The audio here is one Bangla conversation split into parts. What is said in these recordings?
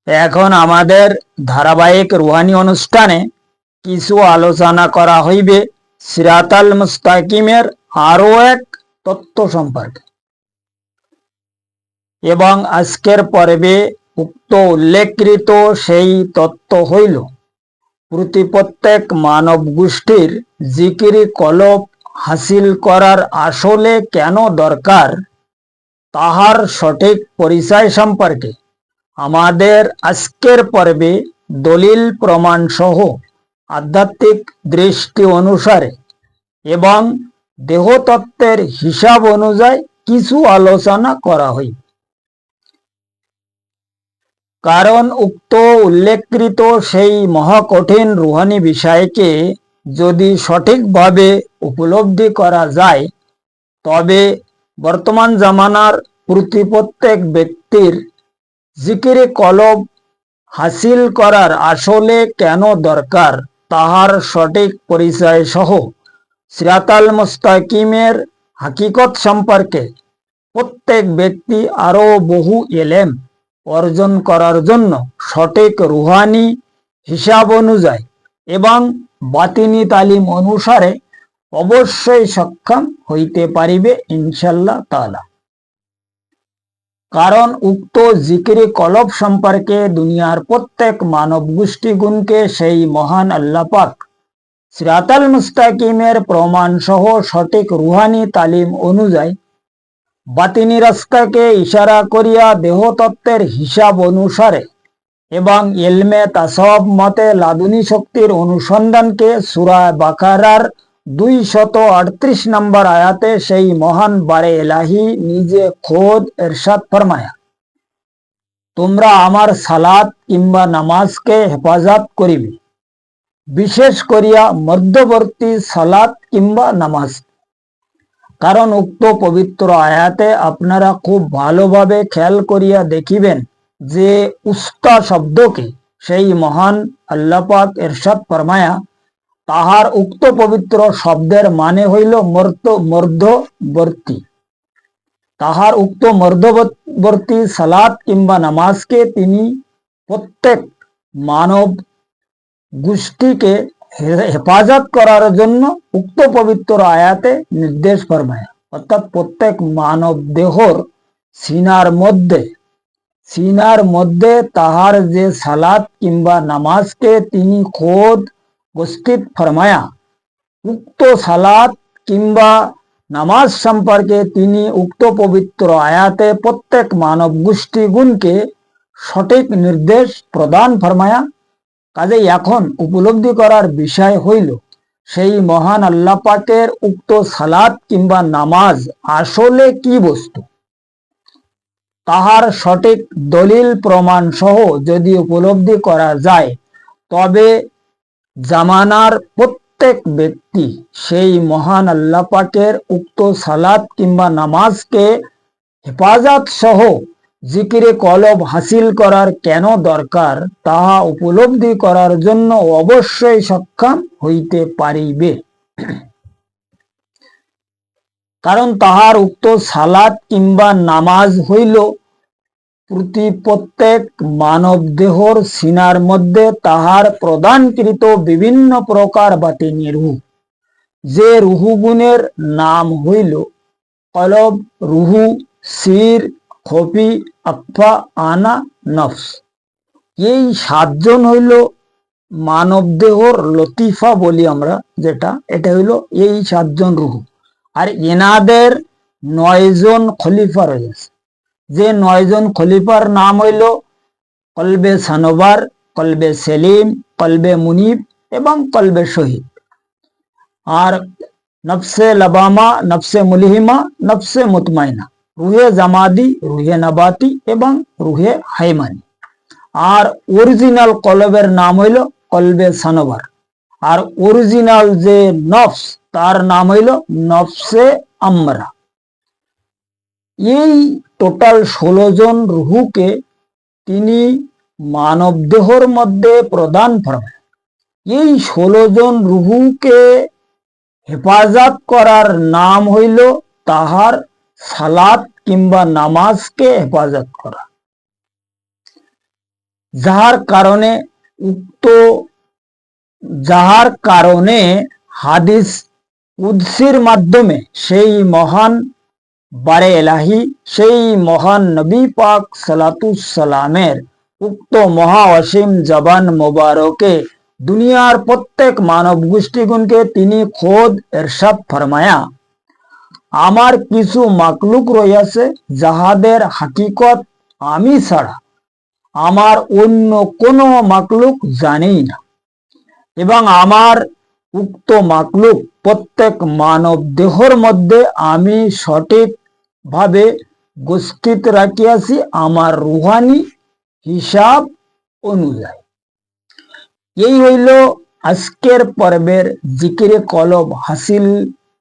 এখন আমাদের ধারাবাহিক রুহানি অনুষ্ঠানে কিছু আলোচনা করা হইবে সিরাতাল মুস্তাকিমের আরো এক তত্ত্ব সম্পর্কে, এবং আজকের পর্বে উক্ত উল্লেখকৃত সেই তত্ত্ব হইল প্রত্যেক মানব গোষ্ঠীর জিকিরি কলব হাসিল করার আসলে কেন দরকার তাহার সঠিক পরিচয় সম্পর্কে। আমাদের আজকের পর্বে দলিল প্রমাণ সহ আধ্যাত্মিক দৃষ্টি অনুসারে এবং দেহতত্ত্বের হিসাব অনুযায়ী কিছু আলোচনা করা হইবে। কারণ উক্ত উল্লেখকৃত সেই মহাকঠিন রুহানি বিষয়কে যদি সঠিকভাবে উপলব্ধি করা যায়, তবে বর্তমান জামানার প্রত্যেক ব্যক্তির জিকিরে কলব হাসিল করার আসলে কেন দরকার তাহার সঠিক পরিচয় সহ সিরাতাল মুস্তাকিমের হাকিকত সম্পর্কে প্রত্যেক ব্যক্তি আরো বহু এলেম অর্জন করার জন্য সঠিক রুহানি হিসাব অনুযায়ী এবং বাতিনি তালিম অনুসারে অবশ্যই সক্ষম হইতে পারিবে ইনশাআল্লাহ তাআলা। কারণ উক্ত জিকিরে কলব সম্পর্কে দুনিয়ার প্রত্যেক মানব গোষ্ঠীগুণকে সেই মহান আল্লাহ পাক সিরাতাল মুস্তাকিমের প্রমাণ সহ সঠিক রুহানি তালিম অনুযায়ী বাতিনি রাস্তাকে ইশারা করিয়া দেহতত্ত্বের হিসাব অনুসারে এবং ইলমে তাসাউফ মতে লাদুনী শক্তির অনুসন্ধানকে সূরা বাকারার 238 নম্বর আয়াতে সেই মহান বারে এলাহি নিজে খোদ ইরশাদ ফরমায়া, তোমরা আমার সালাত কিংবা নামাজকে হেফাজত করিবে, বিশেষ করিয়া মধ্যবর্তী সালাত কিংবা নামাজ। কারণ উক্ত পবিত্র আয়াতে আপনারা খুব ভালোভাবে খেয়াল করিয়া দেখিবেন যে উস্তা শব্দকে সেই মহান আল্লাহ পাক ইরশাদ ফরমায়া, তাহার উক্ত পবিত্র শব্দের মানে হইল মধ্যবর্তী। তাহার উক্ত মধ্যবর্তী সালাত কিংবা নামাজকে তিনি প্রত্যেক মানব গোষ্ঠীকে হেফাজত করার জন্য উক্ত পবিত্র আয়াতে নির্দেশ ফরমায়। অর্থাৎ প্রত্যেক মানব দেহর সিনার মধ্যে তাহার যে সালাত কিংবা নামাজকে তিনি খোদ উপস্থিত ফরমায়া, উক্ত সালাত কিংবা নামাজ সম্পর্কে তিনি উক্ত পবিত্র আয়াতে প্রত্যেক মানব গোষ্ঠী গুণকে সঠিক নির্দেশ প্রদান ফরমায়া। কাজে এখন উপলব্ধি করার বিষয় হইল সেই মহান আল্লাহ পাকের উক্ত সালাত কিংবা নামাজ আসলে কি বস্তু, তাহার সঠিক দলিল প্রমাণ সহ যদি উপলব্ধি করা যায়, তবে জামানার প্রত্যেক ব্যক্তি সেই মহান আল্লাহ পাকের উক্ত সালাত কিংবা নামাজকে হেফাজত সহ জিকিরে কলব হাসিল করার কেন দরকার তাহা উপলব্ধি করার জন্য অবশ্যই সক্ষম হইতে পারিবে। কারণ তাহার উক্ত সালাত কিংবা নামাজ হইল প্রত্যেক মানব দেহর সিনার মধ্যে তাহার প্রদানকৃত বিভিন্ন প্রকার বাতিনি রূহ, যে রুহুগুণের নাম হইল কলব, রুহু, সির, খফি, আখফা, আনা, নফস। এই সাতজন হইল মানব দেহর লতিফা বলি আমরা যেটা, এটা হইল এই সাতজন রুহু। আর এনাদের 9 জন খলিফা রয়েছে, যে 9 জন খলিফার নাম হইল কলবে সানোবার, কলবে সেলিম, কলবে মুনিব এবং কলবে শহীদ। আর নফসে লবামা, নফসে মুলহিমা, নফসে মুতমাইনা, রুহে জামাদি, রুহে নবাতি এবং রুহে হাইমানি। আর অরিজিনাল কলবের নাম হইল কলবে সানোবার। আর অরিজিনাল যে নফস তার নাম হইল নফসে আমরা। এই টোটাল 16 জন রুহুকে তিনি মানব দেহর মধ্যে প্রদান ফরমায়। এই 16 জন রুহুকে হেফাজত করার নাম হইল তাহার সালাত কিংবা নামাজকে হেফাজত করা। যাহার কারণে হাদিস কুদসির মাধ্যমে সেই মহান বারে এলাহি, সেই মহান নবী পাক সালাতুসালামের উক্ত মহা অসীম জবান মোবারকে দুনিয়ার প্রত্যেক মানব গোষ্ঠীগণকে তিনি খোদ এরশাদ ফরমায়া, আমার কিছু মাকলুক রয়েছে যাহাদের হাকিকত আমি ছাড়া আমার অন্য কোনো মাকলুক জানেই না, এবং আমার উক্ত মাকলুক প্রত্যেক মানব দেহর মধ্যে আমি সঠিক ভাবে গোষ্ঠিত রাখিয়াছি আমার রুহানি হিসাব অনুযায়ী। এই হইল আজকের পর্বের জিকিরে কলব হাসিল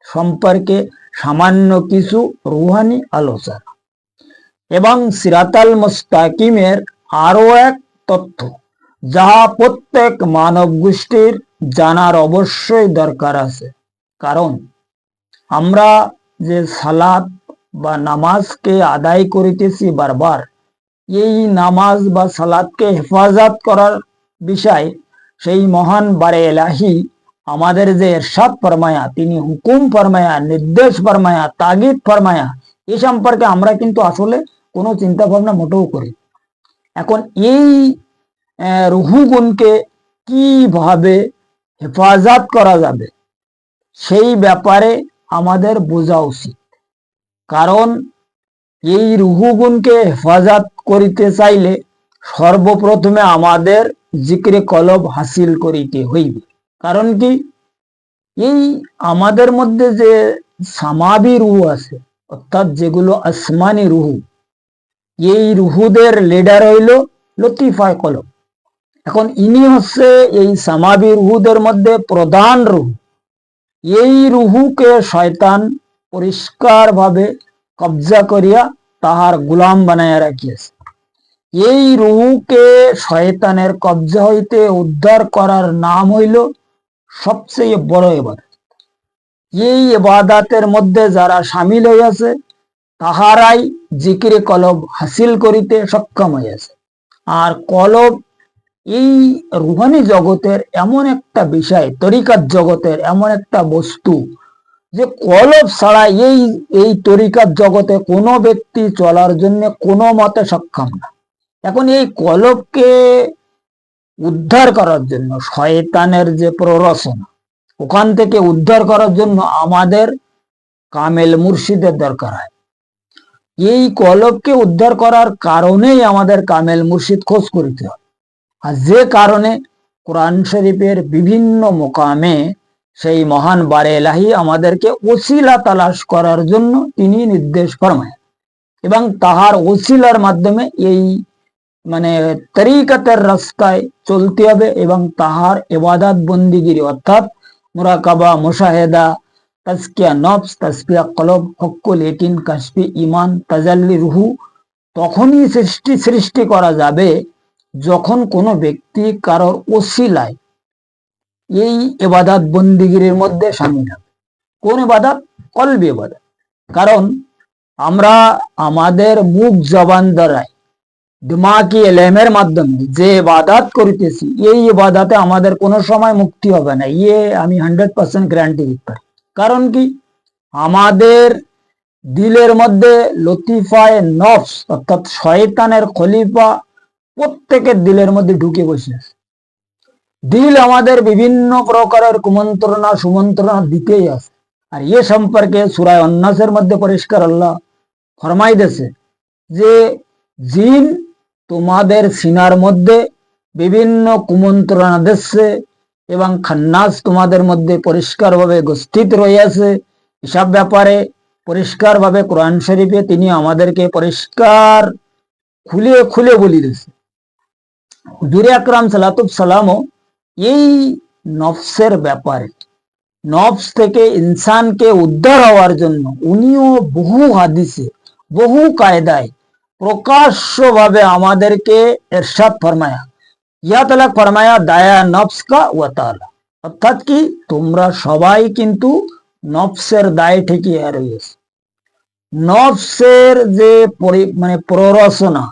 সম্পর্কে সামান্য কিছু রুহানি আলোচনা এবং সিরাতাল মুস্তাকিমের আরো এক তথ্য, যাহা প্রত্যেক মানব গোষ্ঠীর জানার অবশ্যই দরকার আছে। কারণ আমরা যে সালাত বা নামাজকে আদায় করিতেছি বারবার, এই নামাজ বা সালাতকে হেফাজত করার বিষয় সেই মহান বারে এলাহি আমাদের যে ইরশাদ ফরমায়া, তিনি হুকুম ফরমায়া, নির্দেশ ফরমায়া, তাগিদ ফরমায়া, এ সম্পর্কে আমরা কিন্তু আসলে কোনো চিন্তা ভাবনা মোটেও করি। এখন এই রুহুগুণকে কিভাবে হেফাজত করা যাবে সেই ব্যাপারে আমাদের বোঝা উচিত। কারণ এই রুহুগুণকে হেফাজত করিতে চাইলে সর্বপ্রথমে আমাদের জিক্রে কলব হাসিল করিতে হইবে। কারণ কি, এই আমাদের মধ্যে যে সামাবি রুহু আছে, অর্থাৎ যেগুলো আসমানি রুহু, এই রুহুদের লিডার হইল লতিফায় কলব। এখন ইনি হচ্ছে এই সামাবি রুহুদের মধ্যে প্রধান রুহু। এই রুহুকে শয়তান পরিষ্কার ভাবে কবজা করিয়া তাহার গোলাম বানাইয়া রাখিয়াছে। এই রুহুকে শয়তানের কবজা হইতে উদ্ধার করার নাম হইল সবচেয়ে বড় ইবাদত। এই ইবাদতের মধ্যে যারা সামিল হইয়াছে তাহারাই জিকিরে কলব হাসিল করিতে সক্ষম হইয়াছে। আর কলব এই রুহানি জগতের এমন একটা বিষয়, তরিকাত জগতের এমন একটা বস্তু, যে কলব ছাড়া এই তরিকাত জগতে কোনো ব্যক্তি চলার জন্য কোনো মতে সক্ষম না। এখন এই কলবকে উদ্ধার করার জন্য, শয়তানের যে প্ররোচনা, ওখান থেকে উদ্ধার করার জন্য আমাদের কামেল মুর্শিদের দরকার হয়। এই কলবকে উদ্ধার করার কারণেই আমাদের কামেল মুর্শিদ খোঁজ করিতে হয়। আর যে কারণে কোরআন শরীফের বিভিন্ন মোকামে সেই মহান বারে এলাহি আমাদেরকে ওসিলা তালাশ করার জন্য তিনি নির্দেশ ফরমায়, এবং তাহার ওসিলার মাধ্যমে এই তরিকতের রাস্তায় চলতে হবে, এবং তাহার ইবাদত বন্দিগিরি অর্থাৎ মুরাকাবা, মুশাহেদা, তাজকিয়া নফস, তাসফিয়া কলব, হক্কুল ইয়াকিন, কাশফি ঈমান, তাজাল্লি রুহু তখনই সৃষ্টি করা যাবে যখন কোনো ব্যক্তি কারোর ওসিলায় এই ইবাদত বন্দিগিরির মধ্যে শামিল হবে। কোন ইবাদত? কলবি ইবাদত। কারণ আমরা আমাদের মুখ জবান দ্বারাই দিমাগি এলেমের মাধ্যমে যে ইবাদত করিতেছি, এই ইবাদতে আমাদের কোনো সময় মুক্তি হবে না, আমি 100% গ্যারান্টি দিতে পারি। কারণ কি, আমাদের দিলের মধ্যে লতিফায়ে নফস অর্থাৎ শয়তানের খলিফা প্রত্যেকের দিলের মধ্যে ঢুকে বসে আছে। দিল আমাদের বিভিন্ন প্রকারের কুমন্ত্রণা সুমন্ত্রণা দিতেই আছে। আর এ সম্পর্কে সূরা আন-নাসের মধ্যে পরিষ্কার আল্লাহ ফরমাইতেছে যে জিন তোমাদের সিনার মধ্যে বিভিন্ন কুমন্ত্রণা দিচ্ছে, এবং খান্নাস তোমাদের মধ্যে পরিষ্কারভাবে উপস্থিত রয়েছে। এসব ব্যাপারে পরিষ্কারভাবে কোরআন শরীফে তিনি আমাদেরকে পরিষ্কার খুলে খুলে বলে দিয়েছে। হুজুরে আকরাম সাল্লাল্লাহু সাল্লামও এই নফসের ব্যাপারে, নফস থেকে ইনসানকে উদ্ধার হওয়ার জন্য উনিও বহু হাদিসে, বহু কায়দায় প্রকাশ্যভাবে আমাদেরকে ইরশাদ ফরমায়া, ইয়া তাআলা ফরমায়া, দায়া নফস কা ওয়া তাআলা, অর্থাৎ কি তোমরা সবাই কিন্তু নফসের দায় ঠেকিয়ে রয়েছে। নফসের যে প্ররোচনা,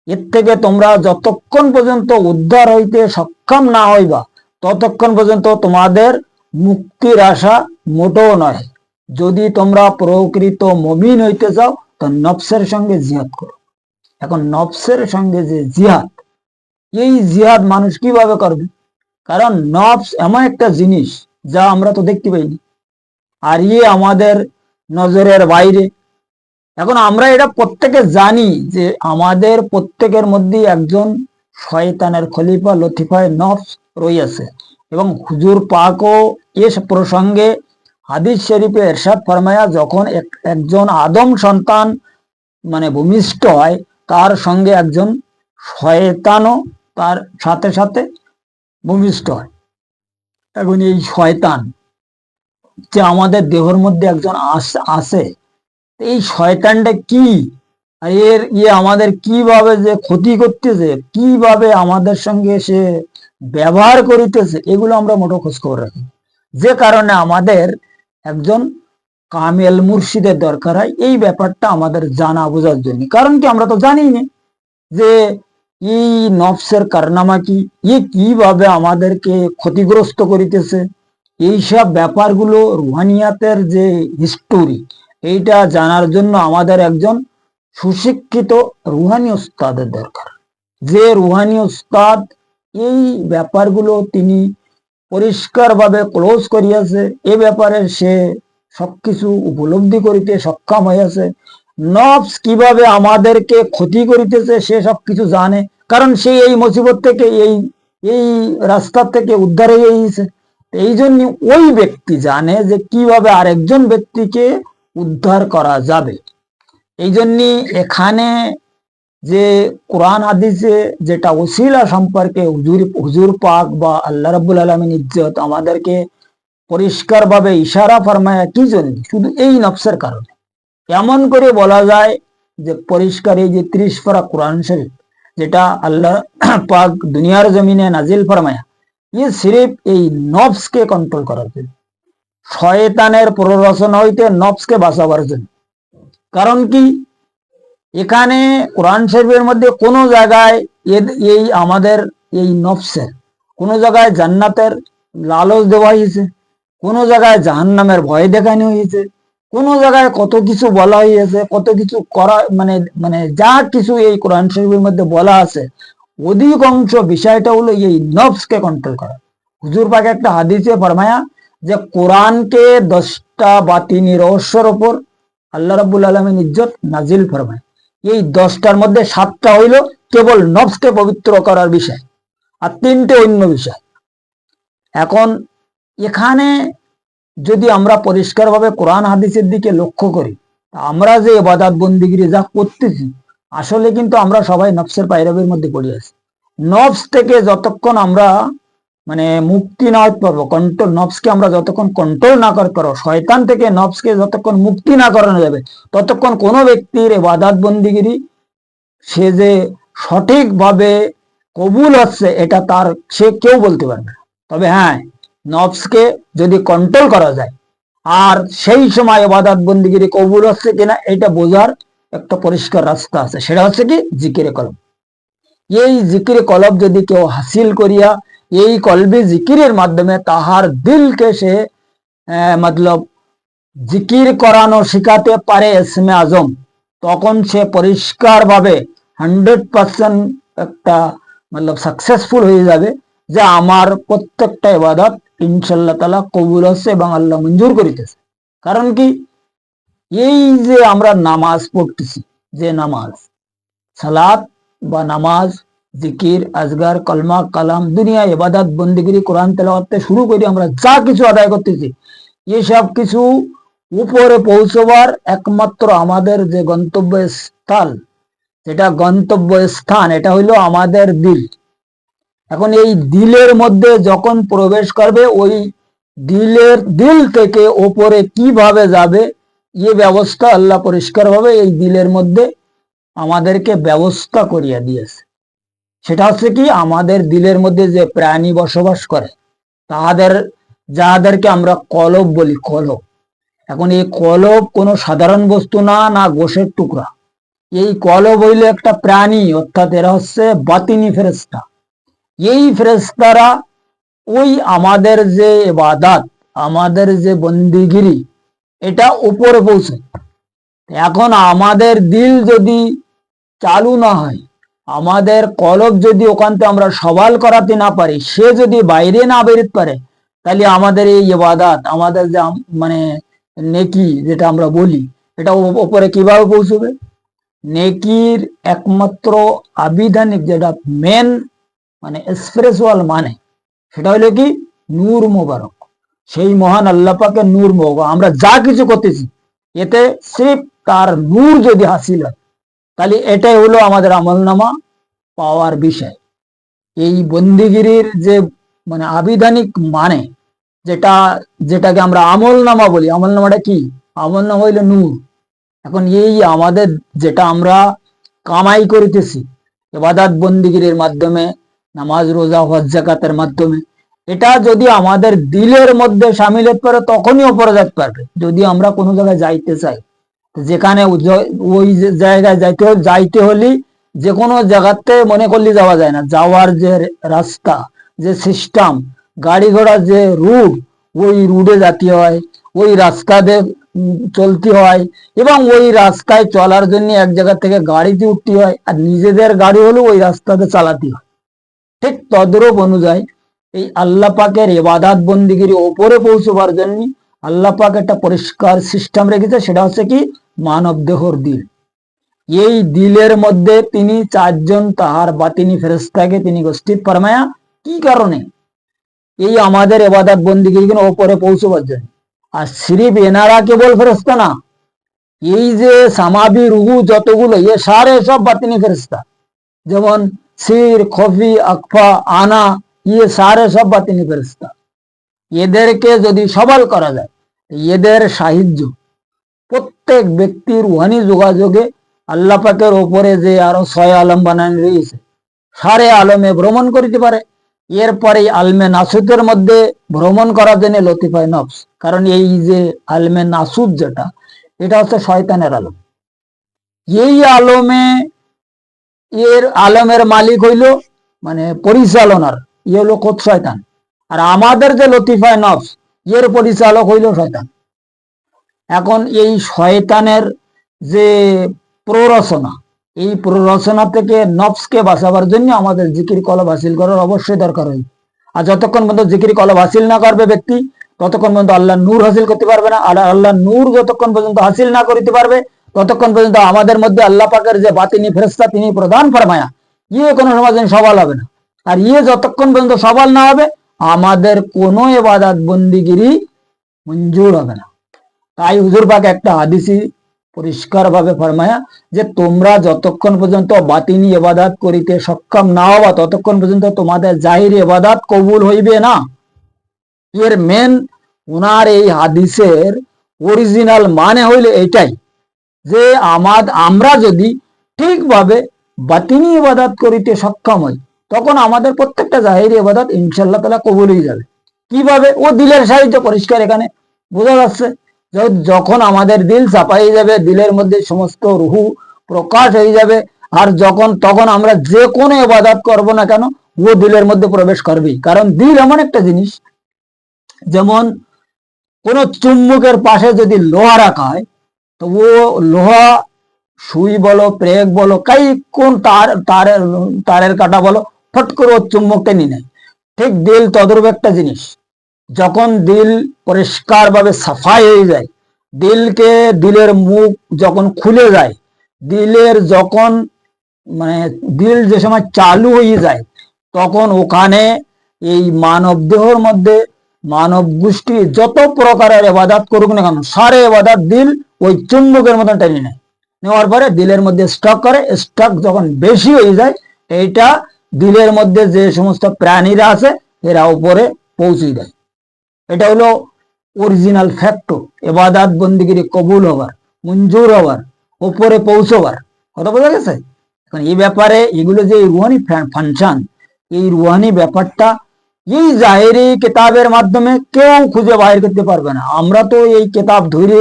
এর থেকে তোমরা যতক্ষণ পর্যন্ত উদ্ধার হইতে সক্ষম না হইবা ততক্ষণ পর্যন্ত তোমাদের মুক্তির আশা মোটেও নয়। যদি তোমরা প্রকৃত মুমিন হইতে চাও তো নফসের সঙ্গে জিহাদ করো। এখন নফসের সঙ্গে যে জিহাদ, এই জিহাদ মানুষ কিভাবে করবে? কারণ নফস এমন একটা জিনিস যা আমরা তো দেখতে পাইনি, আর আমাদের নজরের বাইরে। এখন আমরা এটা প্রত্যেকে জানি যে আমাদের প্রত্যেকের মধ্যে একজন শয়তানের খলিফা লতিফায় নফস রইয়াছে, এবং হুজুর পাকও এ প্রসঙ্গে হাদিস শরীফে ইরশাদ ফরমায়া, যখন একজন আদম সন্তান মানে ভূমিষ্ঠ হয় তার সঙ্গে একজন শয়তানও তার সাথে সাথে ভূমিষ্ঠ হয়। এখন এই শয়তান যে আমাদের দেহের মধ্যে একজন আছে, এই শয়তানটা কি, আর এর আমাদের কিভাবে যে ক্ষতি করতেছে, কিভাবে আমাদের সঙ্গে সে ব্যবহার করিতেছে, এগুলো আমরা মোটো খোঁজ খবর রাখি। যে কারণে আমাদের একজন কামেল মুর্শিদের দরকার হয় এই ব্যাপারটা আমাদের জানা বোঝার জন্য। কারণ কি, আমরা তো জানি না যে এই নফসের কারনামা কি, কিভাবে আমাদেরকে ক্ষতিগ্রস্ত করিতেছে। এইসব ব্যাপারগুলো রুহানিয়াতের যে হিস্টোরি, এইটা জানার জন্য আমাদের একজন সুশিক্ষিত রুহানি উস্তাদের দরকার, যে রুহানি উস্তাদ এই ব্যাপারগুলো তিনি পরিষ্কারভাবে ক্লোজ করিয়াছে, এ ব্যাপারে সে সবকিছু উপলব্ধি করিতে সক্ষম হইয়াছে। নফস কিভাবে আমাদেরকে ক্ষতি করিতেছে সে সবকিছু জানে, কারণ সে এই মুসিবত থেকে এই রাস্তা থেকে উদ্ধার হয়ে গেছে। এই জন্য ওই ব্যক্তি জানে যে কিভাবে আরেকজন ব্যক্তিকে উদ্ধার করা যাবে। এই জন্য এখানে যে কোরআন হাদিসে যেটা ওসিলা সম্পর্কে হুজুর পাক বা আল্লাহ রাব্বুল আলামিন ইজ্জত আমাদেরকে পরিষ্কারভাবে ইশারা ফরমায়া, কি জন্য? শুধু এই নফসের কারণে। এমন করে বলা যায় যে পরিষ্কার এই যে 30 পারা কোরআন শরীফ যেটা আল্লাহ পাক দুনিয়ার জমিনে নাজিল ফরমায়া, সিরিফ এই নফসকে কন্ট্রোল করার জন্য, শয়তানের প্ররোচনা হইতে নফসকে বাঁচাবার জন্য। কারণ কি, এখানে কোরআন শরীফের মধ্যে কোনো জায়গায় এই আমাদের এই নফসের কোনো জায়গায় জান্নাতের লালচ দেওয়া হয়েছে, কোনো জায়গায় জাহান্নামের ভয় দেখানো হয়েছে, কোনো জায়গায় কত কিছু বলা হয়েছে, কত কিছু করা মানে মানে যা কিছু এই কোরআন শরীফের মধ্যে বলা আছে, অধিকাংশ বিষয়টা হলো এই নফসকে কন্ট্রোল করা। হুজুর পাক একটা হাদিসে ফরমায়া যে কোরআনকে 10টা বাতিনি রহস্যের ওপর আল্লাহ রাব্বুল আলামিন ইজ্জত নাজিল ফরমায়। এই 10টার মধ্যে 7টা হইল কেবল নফসকে পবিত্র করার বিষয়, আর 3টে অন্য বিষয়। এখন এখানে যদি আমরা পরিষ্কারভাবে কোরআন হাদিসের দিকে লক্ষ্য করি, আমরা যে ইবাদত বন্দিগিরি যা করতেছি, আসলে কিন্তু আমরা সবাই নফসের পায়রাবির মধ্যে পড়ে আছি। নফস থেকে যতক্ষণ আমরা মানে মুক্তি না হতে পারবো, কন্ট্রোল নফসকে আমরা যতক্ষণ কন্ট্রোল না করতে পারবো, শয়তান থেকে নফসকে যতক্ষণ মুক্তি না করানো যাবে, ততক্ষণ কোনো ব্যক্তির ইবাদত বন্দিগিরি সে যে সঠিকভাবে কবুল হচ্ছে এটা তার সে কেউ বলতে পারবে না। তবে হ্যাঁ, নফসকে যদি কন্ট্রোল করা যায়, আর সেই সময় ইবাদত বন্দিগিরি কবুল হচ্ছে কিনা এটা বোঝার একটা পরিষ্কার রাস্তা আছে, সেটা হচ্ছে কি জিকিরে কলব। এই জিকিরে কলব যদি কেউ হাসিল করিয়া এই কলবি জিকিরের মাধ্যমে তাহার দিলকে সে মতলব জিকির করানো শিখাতে পারে ইসমে আজম, তখন সে পরিষ্কারভাবে 100% একটা মতলব সাকসেসফুল হয়ে যাবে যে আমার প্রত্যেকটা ইবাদত ইনশাআল্লাহ তাআলা কবুল হচ্ছে এবং আল্লাহ মঞ্জুর করিতেছে। কারণ কি, এই যে আমরা নামাজ পড়তেছি, যে নামাজ সালাত বা নামাজ, জিকির, আজগার, কলমা, কালাম, দুনিয়া ইবাদত বন্দিগিরি, কোরআন তেলাওয়াত থেকে শুরু করে আমরা যা কিছু আদায় করতেছি, এসব কিছু উপরে পৌঁছবার একমাত্র আমাদের যে গন্তব্যস্থল, যেটা গন্তব্যস্থান, এটা হইলো আমাদের দিল। এখন এই দিলের মধ্যে যখন প্রবেশ করবে, ওই দিল থেকে ওপরে কিভাবে যাবে এ ব্যবস্থা আল্লাহ পরিষ্কারভাবে এই দিলের মধ্যে আমাদেরকে ব্যবস্থা করিয়া দিয়েছে। সেটা হচ্ছে কি, আমাদের দিলের মধ্যে যে প্রাণী বসবাস করে যাদেরকে আমরা কলব বলি, কলব। এখন এই কলব কোনো সাধারণ বস্তু না, না গোশের টুকরা। এই কলব হইলে একটা প্রাণী, অর্থাৎ এরা হচ্ছে বাতিনি ফেরেশতা। এই ফেরেশতারা ওই আমাদের যে ইবাদত, আমাদের যে বন্দিগিরি, এটা উপরে পৌঁছে। এখন আমাদের দিল যদি চালু না হয়, আমাদের কলব যদি ওখান থেকে আমরা সওয়াল করাতে না পারি, সে যদি বাইরে না বেরোতে পারে, তাহলে আমাদের এই ইবাদত, আমাদের যে মানে নেকি যেটা আমরা বলি, এটা উপরে কিভাবে পৌঁছবে? নেকির একমাত্র আবিধানিক যেটা মেন মানে স্পিরিচুয়াল মানে, সেটা হলো কি? নূর মোবারক। সেই মহান আল্লাহ পাকের নূর মোবারক আমরা যা কিছু করতেছি, এতে সির্ফ তার নূর যদি হাসিল হয়, তাহলে এটাই হলো আমাদের আমলনামা পাওয়ার বিষয়। এই বন্দিগিরির যে মানে আবিধানিক মানে, যেটাকে আমরা আমলনামা বলি, আমলনামাটা কি? আমলনামা হইল নূর। এখন এই আমাদের যেটা আমরা কামাই করিতেছি ইবাদত বন্দিগিরির মাধ্যমে, নামাজ রোজা হজ যাকাতের মাধ্যমে, এটা যদি আমাদের দিলের মধ্যে সামিল হতে পারে, তখনই ওপরে যেতে পারবে। যদি আমরা কোনো জায়গায় যাইতে চাই, যেখানে ওই জায়গায় যাইতে হলে যে কোনো জায়গাতে মনে করলে যাওয়া যায় না। যাওয়ার যে রাস্তা, যে সিস্টেম, গাড়ি ঘোড়ার যে রুট, ওই রুটে যেতে হয়, ওই রাস্তা দিয়ে চলতে হয়, এবং ওই রাস্তায় চলার জন্য এক জায়গা থেকে গাড়িতে উঠতে হয়, আর নিজেদের গাড়ি হলে ওই রাস্তাতে চালাতে হয়। ঠিক তদ্রূপ অনুযায়ী এই আল্লাহ পাকের ইবাদত বন্দিগির ওপরে পৌঁছবার জন্য আল্লাহ পাক একটা পরিষ্কার সিস্টেম রেখেছে, সেটা হচ্ছে কি? মানব দেহর দিল। এই দিলের মধ্যে তিনি চারজন তাহার বাতিনি ফেরেশতাকে তিনি গোষ্ঠীত ফরমায়া। কি কারণে? এই আমাদের ইবাদত বন্দিগির ওপরে পৌঁছবার জন্য। আর সিরিফ এনারা কেবল ফেরেশতা না, এই যে সামাবি রুহু যতগুলো, এ সারে সব বাতিনি ফেরেশতা। যেমন সির, খফি, আকফা, আনা, ইয়ে সারে সব বাতিনি ফেরেশতা। এদেরকে যদি সবল করা যায়, এদের সাহায্য প্রত্যেক ব্যক্তির রুহানি যোগাযোগে আল্লাহ পাকের ওপরে যে আরো 6 আলম বানানো রয়েছে, সারে আলমে ভ্রমণ করিতে পারে। এরপরে আলমে নাসুদের মধ্যে ভ্রমণ করার জন্য লতিফায় নফস। কারণ এই যে আলমে নাসুদ যেটা, এটা হচ্ছে শয়তানের আলম। এই আলমের মালিক হইল মানে পরিচালনার ইয়ে হলো খোদ শয়তান। আর আমাদের যে লতিফায় নফস, এর পরিচালক হইল শয়তান। এখন এই শয়তানের যে প্ররোচনা, এই প্ররোচনা থেকে নফসকে বাঁচাবার জন্য আমাদের জিকির কলব হাসিল করার অবশ্যই দরকার হয়। আর যতক্ষণ পর্যন্ত জিকির কলব হাসিল না করবে ব্যক্তি, ততক্ষণ পর্যন্ত আল্লাহ নূর হাসিল করতে পারবে না। আর আল্লাহ নূর যতক্ষণ পর্যন্ত হাসিল না করতে পারবে, ততক্ষণ পর্যন্ত আমাদের মধ্যে আল্লাহ পাকের যে বাতিনি ফেরেশতা তিনি প্রদান ফরমায়া, ইয়ে কোনো সময় সবাল হবে না। আর ইয়ে যতক্ষণ পর্যন্ত সবাল না হবে, আমাদের কোনো ইবাদত বন্দিগিরি মঞ্জুর হবে না। তাই হুজুর পাক একটা হাদিসি পরিষ্কার ভাবে ফরমায়া যে তোমরা যতক্ষণ পর্যন্ত বাতিনি ইবাদত করিতে সক্ষম না হবা, ততক্ষণ পর্যন্ত তোমাদের জাহিরি ইবাদত কবুল হইবে না। এর মেন ওনার এই হাদিসের অরিজিনাল মানে হইলে এটাই যে আমরা যদি ঠিকভাবে বাতিনি ইবাদত করিতে সক্ষম হই, তখন আমাদের প্রত্যেকটা জাহিরি ইবাদত ইনশাআল্লাহ তাআলা কবুল হয়ে যাবে। কিভাবে? ও দিলের সাহায্য পরিষ্কার এখানে বোঝা যাচ্ছে। যখন আমাদের দিল চাপাই যাবে, দিলের মধ্যে সমস্ত রুহু প্রকাশ হয়ে যাবে, আর তখন আমরা যে কোনো ইবাদত করব না কেন, ও দিলের মধ্যে প্রবেশ করবেই। কারণ দিল এমন একটা জিনিস, যেমন কোন চুম্বকের পাশে যদি লোহা রাখা হয়, তো ও লোহা সুই বলো, প্রেগ বলো, কোন তারের কাটা বলো, ফট করে ও চুম্বকটা নিয়ে নেয়। ঠিক দিল তদ্রূপ একটা জিনিস। যখন দিল পরিষ্কার ভাবে সাফাই হয়ে যায়, দিলের মুখ যখন খুলে যায়, যখন মানে দিল যে সময় চালু হয়ে যায়, তখন ওখানে এই মানব দেহর মধ্যে মানব গোষ্ঠী যত প্রকারের ইবাদত করুক না কেন, সারে ইবাদত দিল ওই চুম্বকের মতন টেনে নেয়। নেওয়ার পরে দিলের মধ্যে স্টক করে। স্টক যখন বেশি হয়ে যায়, এইটা দিলের মধ্যে যে সমস্ত প্রাণীরা আছে, এরা উপরে পৌঁছে দেয়। এটা হলো অরিজিনাল ফ্যাক্টর ইবাদত বন্দিগিরি কবুল হবার, মঞ্জুর হবার, উপরে পৌঁছবার। কথা বোঝা গেছে? এখন এই ব্যাপারে এগুলো যে রুহানি ফাংশন, এই রুহানি ব্যাপারটা এই জাহেরি কিতাবের মাধ্যমে কেউ খুঁজে বাইর করতে পারবে না। আমরা তো এই কিতাব ধরে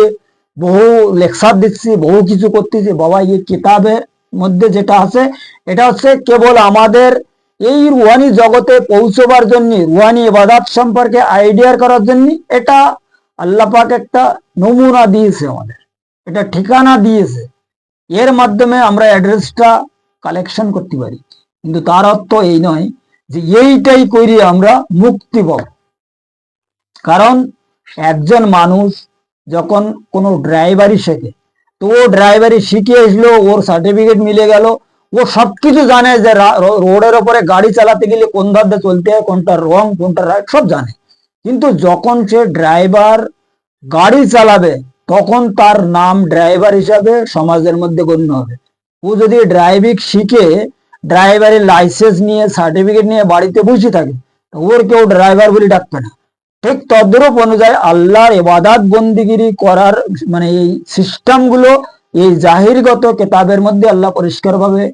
বহু লেকচার দিচ্ছি, বহু কিছু করতেছি, বাবা এই কিতাবের মধ্যে যেটা আছে এটা হচ্ছে কেবল আমাদের এই রুহানি জগতে পৌঁছবার জন্য, রুহানি ইবাদত সম্পর্কে আইডিয়া করার জন্য এটা আল্লাহ পাক একটা নমুনা দিয়েছে, আমাদের এটা ঠিকানা দিয়েছে। এর মাধ্যমে আমরা অ্যাড্রেসটা কালেকশন করতে পারি, কিন্তু তার অর্থ এই নয় যে এইটাই করি আমরা মুক্তি পাব। কারণ একজন মানুষ যখন কোনো ড্রাইভারি শেখে, তো ও ড্রাইভারি শিখে আসলো, ওর সার্টিফিকেট মিলে গেল, ও সবকিছু জানে যে রোডের ওপরে গাড়ি চালাতে গেলে কোন ধার দিয়ে চলতে হয়, কোনটা রং কোনটা রাইট সব জানে। কিন্তু যখন সে ড্রাইভার গাড়ি চালাবে তখন তার নাম ড্রাইভার হিসাবে সমাজের মধ্যে গণ্য হবে। ও যদি ড্রাইভিং শিখে ড্রাইভারের লাইসেন্স নিয়ে সার্টিফিকেট নিয়ে বাড়িতে বসে থাকে, ওর কেউ ড্রাইভার বলে ডাকবে না। ঠিক তদ্রূপ অনুযায়ী আল্লাহর ইবাদত বন্দিগিরি করার মানে এই সিস্টেমগুলো এই জাহিরগত কিতাবের মধ্যে আল্লাহ পরিষ্কার ভাবে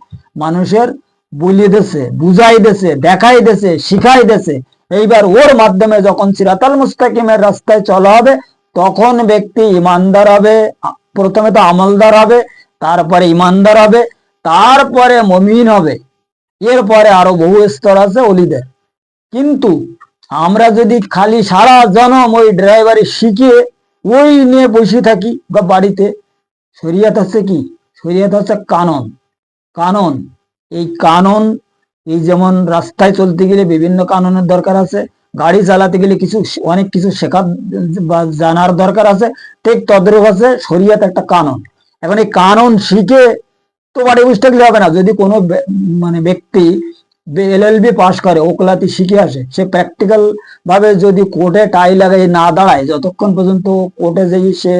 মানুষের বলিয়ে দিয়েছে, বুঝাই দিয়েছে, দেখাই দিয়েছে, শিখাই দিয়েছে। এইবার ওর মাধ্যমে যখন সিরাতাল মুস্তাকিমের রাস্তায় চলা হবে তখন ব্যক্তি ইমানদার হবে, প্রথমে তো আমলদার হবে, তারপরে ইমানদার হবে, তারপরে মুমিন হবে, এরপরে আরো বহু স্তর আছে অলিদের। কিন্তু আমরা যদি খালি সারা জনম ওই ড্রাইভারি শিখে ওই নিয়ে বসে থাকি বা বাড়িতে, শরিয়ত হচ্ছে কি? শরিয়ত হচ্ছে কানুন। কানুন, এই কানুন, এই যেমন রাস্তায় চলতে গেলে বিভিন্ন কানুনের দরকার আছে, গাড়ি চালাতে গেলে কিছু অনেক কিছু শেখার বা জানার দরকার আছে, ঠিক তদ্রূপ আছে শরিয়ত একটা কানুন। এখন এই কানুন শিখে তো বাড়ি বসে থাকলে হবে না। যদি কোনো মানে ব্যক্তি এলএলবি পাস করে, ওকলাতি শিখে আসে, সে প্র্যাকটিক্যাল ভাবে যদি কোর্টে টাই লাগাই না দাঁড়ায়, যতক্ষণ পর্যন্ত কোর্টে যেই সে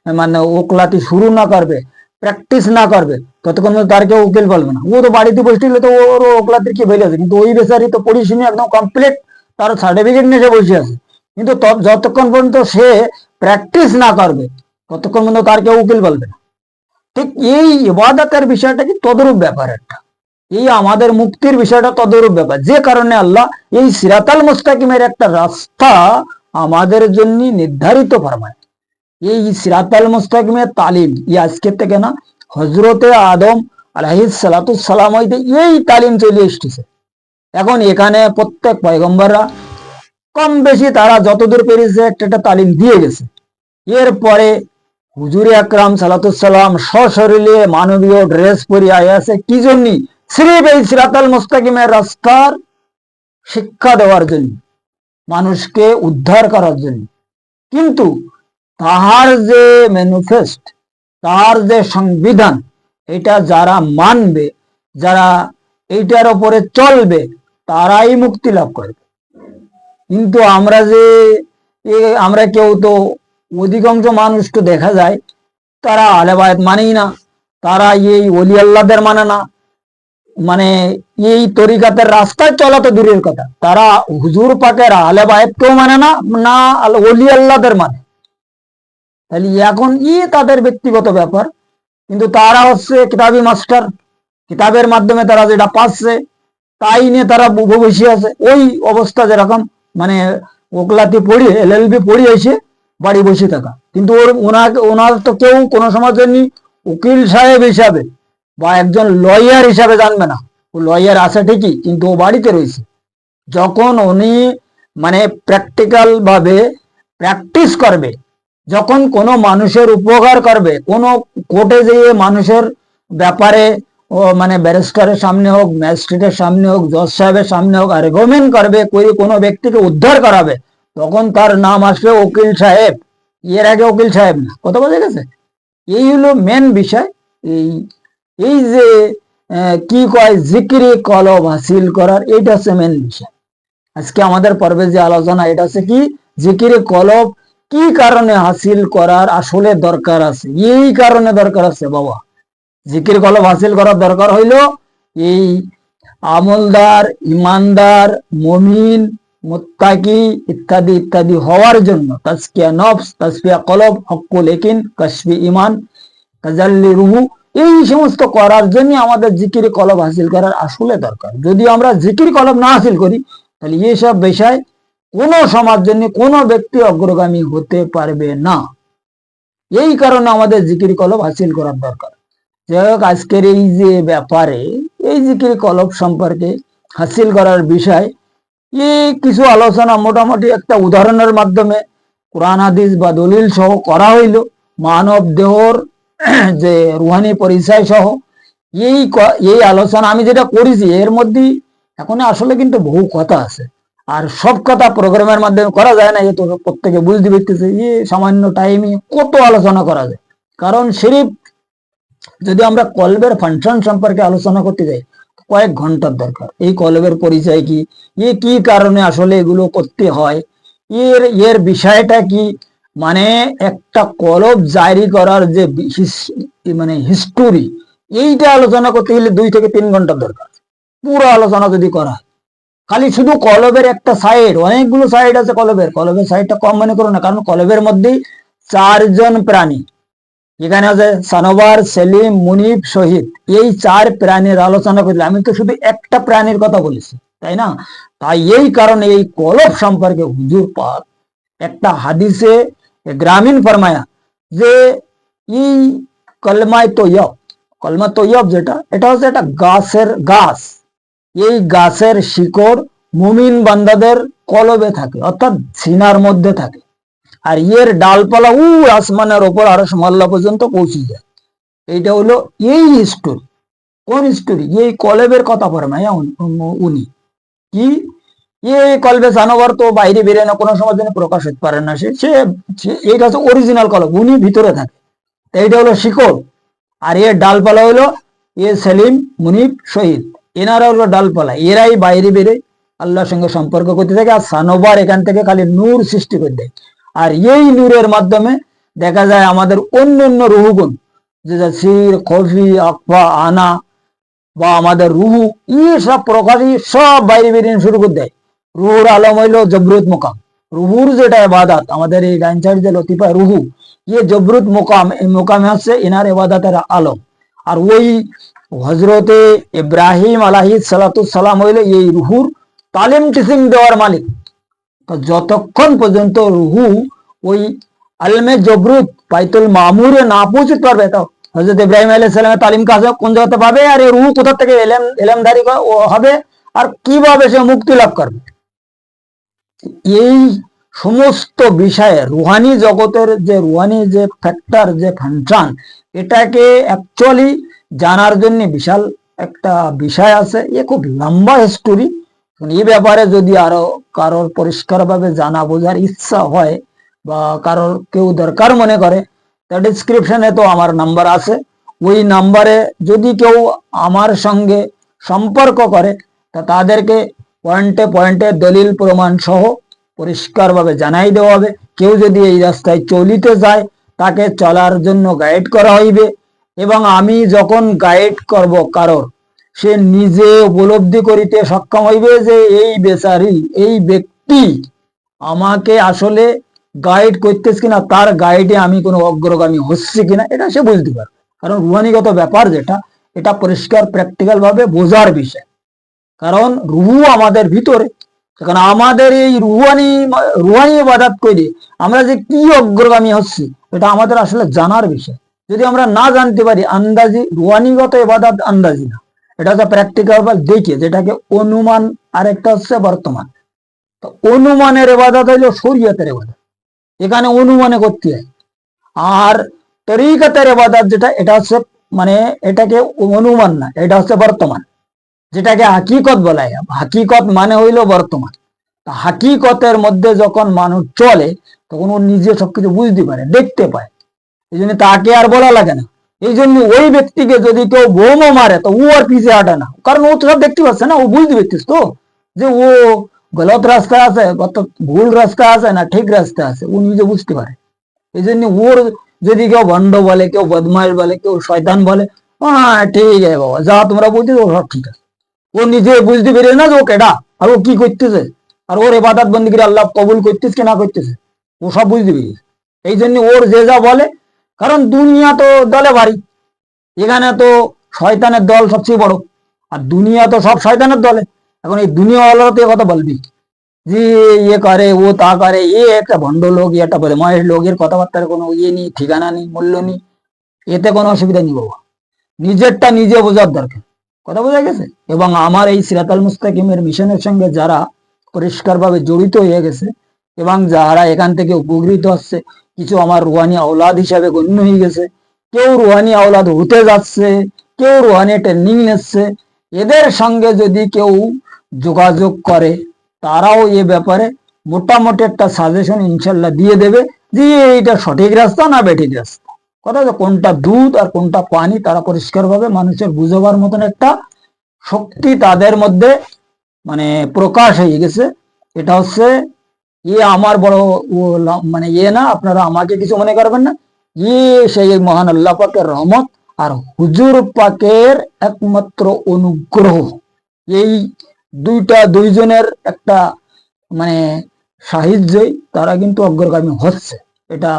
মানে ওকলাতি শুরু না করবে, প্র্যাকটিস না করবে, ততক্ষণ পর্যন্ত তার কেউ উকিল বলবে না। ও তো বাড়িতে বসে থাকলে তো ওর ওকলাতির কি ভেলে আছে, কিন্তু ওই বেচারি তো পড়িশুনি একদম কমপ্লিট, তার সার্টিফিকেট নিয়ে সে বসে আছে, কিন্তু যতক্ষণ পর্যন্ত সে প্র্যাকটিস না করবে ততক্ষণ পর্যন্ত তার কেউ উকিল বলবে না। ঠিক এই ইবাদতের বিষয়টা কি তদরূপ ব্যাপার একটা, এই আমাদের মুক্তির বিষয়টা তদরূপ ব্যাপার। যে কারণে আল্লাহ এই সিরাতাল মুস্তাকিমের একটা রাস্তা আমাদের জন্য নির্ধারিত ফরমায়। এই সিরাতাল মুস্তাকিমের তালিম আজকে থেকে না, হজরতে আদম আলাইহিস সালাতুস সালাম হইতে এই তালিম চলে এসেছে। এখন এখানে প্রত্যেক পয়গম্বররা কম বেশি তারা যতদূর পেরেছে একটা তালিম দিয়ে গেছে। এরপরে হুজুর আকরাম সালাতুস সালাম সশরীরে মানবীয় ড্রেস পরে আছে কি জন্য? সিরিফ এই সিরাতাল মুস্তাকিমের রাস্তার শিক্ষা দেওয়ার জন্য, মানুষকে উদ্ধার করার জন্য। কিন্তু তাহার যে ম্যানিফেস্ট, তার যে সংবিধান, এটা যারা মানবে, যারা এইটার উপরে চলবে, তারাই মুক্তি লাভ করবে। কিন্তু আমরা যে আমরা কেউ তো অধিকাংশ মানুষ তো দেখা যায় তারা আহলে বায়াত মানেই না, তারা এই ওলি আল্লাহদের মানে না, মানে এই তরিকাতের রাস্তায় চলা তো দূরের কথা, তারা হুজুর পাকের আহলে বায়াতকেও মানে না, না ওলি আল্লাহদের মানে। তাহলে এখন তাদের ব্যক্তিগত ব্যাপার, কিন্তু তারা হচ্ছে কিতাবি মাস্টার, কিতাবের মাধ্যমে তারা যেটা পাচ্ছে তাই নিয়ে তারা বসে আছে। ওই অবস্থা যেরকম মানে ওকলাতি পড়িয়ে এলএলবি পড়িয়ে এসে বাড়ি বসে থাকা, কিন্তু ওনার তো কেউ কোনো সময় জন্য উকিল সাহেব হিসাবে বা একজন লয়ার হিসাবে জানবে না। ও লয়ার আছে ঠিকই, কিন্তু ও বাড়িতে রয়েছে। যখন উনি মানে প্র্যাকটিক্যাল ভাবে প্র্যাকটিস করবে, যখন কোনো মানুষের উপকার করবে, কোনো কোর্টে যেয়ে মানুষের ব্যাপারে ও মানে ব্যারিস্টারের সামনে হোক, ম্যাজিস্ট্রেটের সামনে হোক, জজ সাহেবের সামনে হোক আর্গুমেন্ট করবে, কোনো ব্যক্তিকে উদ্ধার করাবে, তখন তার নাম আসবে উকিল সাহেব। এর আগে উকিল সাহেব না। কথা বোঝা গেছে? এই হলো মেন বিষয়। এই এই যে কি কয় জিকিরে কলব হাসিল করার, এইটা হচ্ছে মেন বিষয়। আজকে আমাদের পর্বে যে আলোচনা, এটা হচ্ছে কি জিকিরে কলব কি কারণে হাসিল করার আসলে দরকার আছে। এই কারণে দরকার আছে বাবা, জিকির কলব হাসিল করার দরকার হইল এই আমলদার, ইমানদার, মুমিন, মুত্তাকি ইত্যাদি ইত্যাদি হওয়ার জন্য। তাজকিয়া নফস, তাজকিয়া কলব, হক্কুল ইয়াকিন, কাশফি ঈমান, তাজাল্লি রুহু, এই সমস্ত করার জন্য আমাদের জিকির কলব হাসিল করার আসলে দরকার। যদি আমরা জিকির কলব না হাসিল করি তাহলে এইসব বিষয় কোনো সমাজ জন্য কোনো ব্যক্তি অগ্রগামী হতে পারবে না। এই কারণে আমাদের জিকির কলব হাসিল করার দরকার। যাই হোক, আজকের এই যে ব্যাপারে এই জিকির কলব সম্পর্কে হাসিল করার বিষয় এই কিছু আলোচনা মোটামুটি একটা উদাহরণের মাধ্যমে কোরআন হাদিস বা দলিল সহ করা হইল। মানব দেহর যে রুহানি পরিচয় সহ এই আলোচনা আমি যেটা করেছি এর মধ্যে এখন আসলে কিন্তু বহু কথা আছে, আর সব কথা প্রোগ্রামের মাধ্যমে করা যায় না। এ তো প্রত্যেকে বুঝতে পারতেছে সামান্য টাইমে কত আলোচনা করা যায়। কারণ শরীফ যদি আমরা কলবের ফাংশন সম্পর্কে আলোচনা করতে যাই কয়েক ঘন্টার দরকার। এই কলবের পরিচয় কি, কি কারণে আসলে এগুলো করতে হয়, এর বিষয়টা কি, মানে একটা কলব জারি করার যে মানে হিস্টোরি, এইটা আলোচনা করতে গেলে 2 থেকে 3 ঘন্টার দরকার। পুরো আলোচনা যদি করা খালি শুধু কলবের একটা সাইড, অনেকগুলো সাইড আছে কলবের সাইডটা কম মনে করো না, কারণ কলবের মধ্যেই 4 জন প্রাণী, এখানে আছে সানোবার, সেলিম, মুনিব, শহীদ, এই 4 প্রাণীর আলোচনা করলে আমি তো শুধু একটা প্রাণীর কথা বলেছি, তাই না? তাই এই কারণে এই কলব সম্পর্কে হুজুর পাক একটা হাদিসে গ্রামীণ ফরমায়া যে এই কলমায় তৈয়ব, কলমা তৈয়ব যেটা, এটা হচ্ছে একটা গাছ। এই গাছের শিকড় মুমিন বান্দাদের কলবে থাকে, অর্থাৎ সিনার মধ্যে থাকে। আর এর ডালপালা আসমানের ওপর আরো মাল্লা পর্যন্ত পৌঁছে যায়। এইটা হলো এই স্টোরি। কোন স্টোরি? এই কলেবের কথা ফরমায় উনি কি কলবে জানোয়ার তো বাইরে বেরিয়ে না, কোনো সময় জন্য প্রকাশ হতে পারে না। এইটা হচ্ছে অরিজিনাল কলব, উনি ভিতরে থাকে। এইটা হলো শিকড়। আর এর ডালপালা হলো সেলিম, মুনিব, শহীদ, এনারা হলো ডালপালা। এরাই বাইরে বেরে আল্লাহর সঙ্গে সম্পর্ক করতে থাকে। আর সানোবার এখান থেকে খালি নূর সৃষ্টি করে দেয়। আর এই নূরের মাধ্যমে দেখা যায় আমাদের অন্য অন্য রুহুগুণ, যে সির, খফি, আকফা, আনা বা আমাদের রুহু, সব প্রকাশই সব বাইরে বেরিয়ে শুরু করে দেয়। রুহুর আলম হইল জবরুত মোকাম। রুহুর যেটা এবাদাত, আমাদের এই ডাইন সাইড যে লতিফা রুহু, জবরুত মোকাম, এই মোকামে হচ্ছে এনার এবাদাতের আলম। আর ওই হজরতে ইব্রাহিম আলাইহিস সালাম হইলে এই রুহুর তালিম টিসিং দেওয়ার মালিক। যতক্ষণ পর্যন্ত রুহু ওই আলমে জবরুত বাইতুল মামুরে না পৌঁছতে পারবে, তো হযরত ইব্রাহিম আলাইহিস সালামের তালিম কাজ কোন জায়গাতে পাবে, আর এই রুহু কোথা থেকে এলেমধারী হবে, আর কিভাবে সে মুক্তি লাভ করবে। এই সমস্ত বিষয়ে রুহানি জগতের যে রুহানি যে ফ্যাক্টর, যে ফাংশন, এটাকে অ্যাকচুয়ালি জানার জন্য বিশাল একটা বিষয় আছে। খুব লম্বা স্টোরি। এই ব্যাপারে যদি আরো কারোর পরিষ্কারভাবে জানা বোঝার ইচ্ছা হয় বা কারোর কেউ দরকার মনে করে, তা ডিসক্রিপশনে তো আমার নাম্বার আছে। ওই নাম্বারে যদি কেউ আমার সঙ্গে সম্পর্ক করে, তা তাদেরকে পয়েন্টে পয়েন্টে দলিল প্রমাণ সহ পরিষ্কারভাবে জানাই দেওয়া হবে। কেউ যদি এই রাস্তায় চলিতে যায়, তাকে চলার জন্য গাইড করা হইবে। এবং আমি যখন গাইড করব কারোর, সে নিজে উপলব্ধি করিতে সক্ষম হইবে যে এই বেচারি, এই ব্যক্তি আমাকে আসলে গাইড করতেছে কিনা, তার গাইডে আমি কোনো অগ্রগামী হচ্ছে কিনা, এটা সে বুঝতে পারবে। কারণ রুহানিগত ব্যাপার যেটা, এটা পরিষ্কার প্র্যাকটিক্যাল ভাবে বোঝার বিষয়। কারণ রুহু আমাদের ভিতরে, কারণ আমাদের এই রুহানি ইবাদত করে আমরা যে কি অগ্রগামী হচ্ছি, এটা আমাদের আসলে জানার বিষয়। যদি আমরা না জানতে পারি, আন্দাজি রুহানিগত ইবাদত আন্দাজি না, এটা হচ্ছে প্র্যাকটিক্যাল দেখে, যেটাকে অনুমান, আর একটা হচ্ছে বর্তমান। তো অনুমানের ইবাদত হইলো শরীয়তের ইবাদত, এখানে অনুমানে করতে হয়। আর তরিকতের ইবাদত যেটা, এটা হচ্ছে মানে এটাকে অনুমান না, এটা হচ্ছে বর্তমান, যেটাকে হাকিকত বলা হয়। হাকিকত মানে হইল বর্তমান। হাকিকতের মধ্যে যখন মানুষ চলে, তখন ও নিজে সবকিছু বুঝতে পারে, দেখতে পায়। এই জন্য তাকে আর বলা লাগে না। এই জন্য ওই ব্যক্তিকে যদি কেউ বোমও মারে, তো ও আর পিছিয়ে হাঁটে না, কারণ ও তো সব দেখতে পাচ্ছে না, ও বুঝতে পারছিস তো যে ও গলত রাস্তা আছে, কত ভুল রাস্তা আছে না ঠিক রাস্তা আছে, ও নিজে বুঝতে পারে। এই জন্য ওর যদি কেউ ভণ্ড বলে, কেউ বদমাইশ বলে, কেউ শয়তান বলে, হ্যাঁ ঠিক আছে বাবা, যা তোমরা বলছো ও সব ঠিক আছে। ও নিজে বুঝতে পেরে না যে ও কেডা, আর ও কি করতেছে, আর ওর ইবাদত বন্দেগী আল্লাহ কবুল করতেছে কি না করতেছে, ও সব বুঝতে পেরেছে। এই জন্য ওর যে যা বলে, কারণ দুনিয়া তো দলে ভারী, এখানে তো শয়তানের দল সবচেয়ে বড়, আর দুনিয়া তো সব শয়তানের দলে। এখন এই দুনিয়াওয়ালারা তো কথা বলবি, যে ইয়ে করে ও তা করে, এ একটা ভণ্ড লোক, এ একটা বদমাইশ লোক, এর কথাবার্তার কোনো ইয়ে নেই, ঠিকানা নেই, মূল্য নেই। এতে কোনো অসুবিধা নেই বাবা, নিজেরটা নিজে বোঝার দরকার। কথা বোঝা গেছে? এবং আমার এই সিরাতাল মুস্তাকিমের মিশনের সঙ্গে যারা পরিষ্কারভাবে জড়িত হয়ে গেছে এবং যারা এখান থেকে উপকৃত হচ্ছে, কিছু আমার রুহানি আওলাদ হিসাবে গণ্য হয়ে গেছে, কেউ রুহানি আওলাদ হতে যাচ্ছে, কেউ রুহানি ট্রেনিং নিচ্ছে, এদের সঙ্গে যদি কেউ যোগাযোগ করে, তারাও এ ব্যাপারে মোটামুটি একটা সাজেশন ইনশাল্লাহ দিয়ে দেবে যে এইটা সঠিক রাস্তা না বেঠিক রাস্তা। কথা হচ্ছে কোনটা দুধ আর কোনটা পানি তারা পরিষ্কারভাবে মানুষের বুঝাবার মতন একটা শক্তি তাদের মধ্যে মানে প্রকাশ হয়ে গেছে। এটা হচ্ছে আমার বড় মানে না, আপনারা আমাকে কিছু মনে করবেন না, সেই মহান আল্লাহ পাকের রহমত আর হুজুর পাকের একমাত্র অনুগ্রহ। এই দুইজনের একটা মানে সাহিত্যই তারা কিন্তু অগ্রগামী হচ্ছে। এটা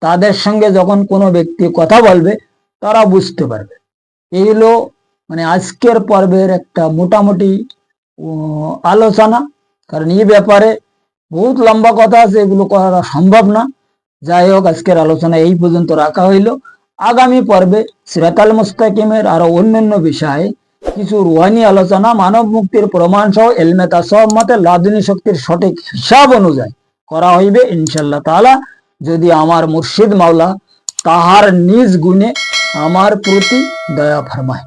তাদের সঙ্গে যখন কোনো ব্যক্তি কথা বলবে তারা বুঝতে পারবে। এই হলো মানে আজকের পর্বের একটা মোটামুটি আলোচনা। কারণ এই ব্যাপারে বহুত লম্বা কথা আছে, এগুলো করা সম্ভব না। যাই হোক, আজকের আলোচনা এই পর্যন্ত রাখা হইল। আগামী পর্বে সিরাতাল মুস্তাকিমের আরো অন্যান্য বিষয়ে কিছু রুহানি আলোচনা, মানব মুক্তির প্রমাণ সহ এলমে তাসাউফ মতে লাদুনী শক্তির সঠিক হিসাব অনুযায়ী করা হইবে ইনশাআল্লাহ তাআলা, যদি আমার মুর্শিদ মাওলা তাহার নিজ গুণে আমার প্রতি দয়া ফরমায়।